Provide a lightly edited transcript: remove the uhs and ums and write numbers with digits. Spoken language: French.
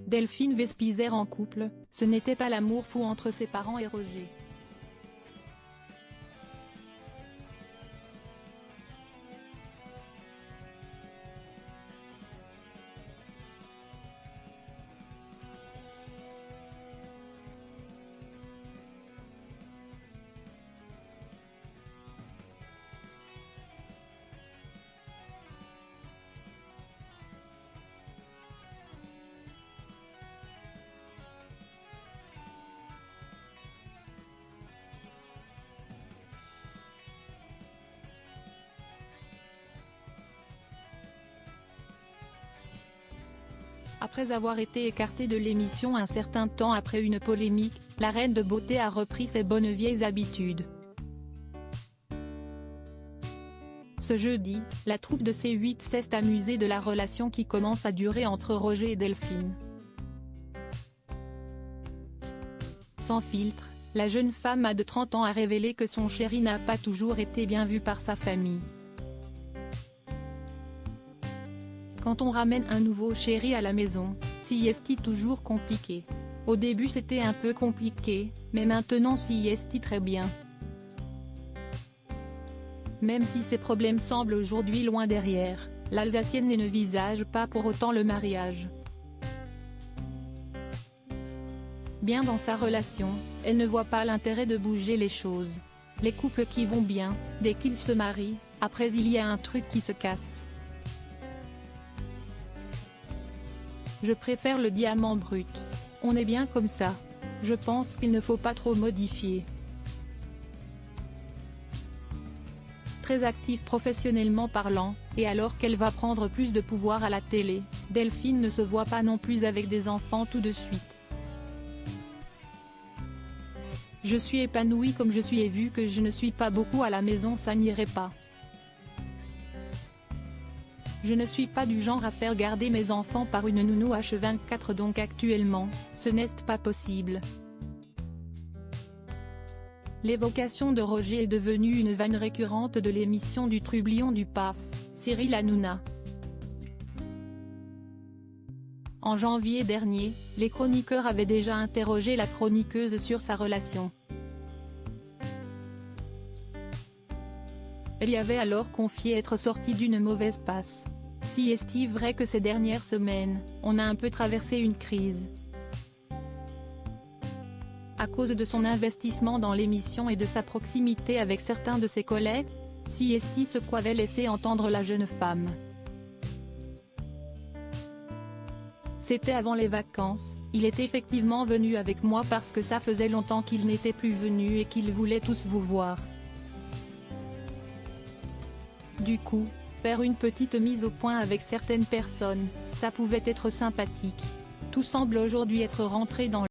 Delphine Vespizer en couple, ce n'était pas l'amour fou entre ses parents et Roger. Après avoir été écartée de l'émission un certain temps après une polémique, la reine de beauté a repris ses bonnes vieilles habitudes. Ce jeudi, la troupe de C8 s'est amusée de la relation qui commence à durer entre Roger et Delphine. Sans filtre, la jeune femme de 30 ans a révélé que son chéri n'a pas toujours été bien vu par sa famille. Quand on ramène un nouveau chéri à la maison, si est toujours compliqué. Au début c'était un peu compliqué, mais maintenant si est très bien. Même si ces problèmes semblent aujourd'hui loin derrière, l'Alsacienne ne visage pas pour autant le mariage. Bien dans sa relation, elle ne voit pas l'intérêt de bouger les choses. Les couples qui vont bien, dès qu'ils se marient, après il y a un truc qui se casse. Je préfère le diamant brut. On est bien comme ça. Je pense qu'il ne faut pas trop modifier. Très active professionnellement parlant, et alors qu'elle va prendre plus de pouvoir à la télé, Delphine ne se voit pas non plus avec des enfants tout de suite. Je suis épanouie comme je suis et vu que je ne suis pas beaucoup à la maison ça n'irait pas. Je ne suis pas du genre à faire garder mes enfants par une nounou H24 donc actuellement, ce n'est pas possible. L'évocation de Roger est devenue une vanne récurrente de l'émission du trublion du PAF, Cyril Hanouna. En janvier dernier, les chroniqueurs avaient déjà interrogé la chroniqueuse sur sa relation. Elle y avait alors confié être sortie d'une mauvaise passe. Si est-il vrai que ces dernières semaines, on a un peu traversé une crise. À cause de son investissement dans l'émission et de sa proximité avec certains de ses collègues, si est-il ce qu'avait laissé entendre la jeune femme. C'était avant les vacances, il est effectivement venu avec moi parce que ça faisait longtemps qu'il n'était plus venu et qu'il voulait tous vous voir. Du coup, faire une petite mise au point avec certaines personnes, ça pouvait être sympathique. Tout semble aujourd'hui être rentré dans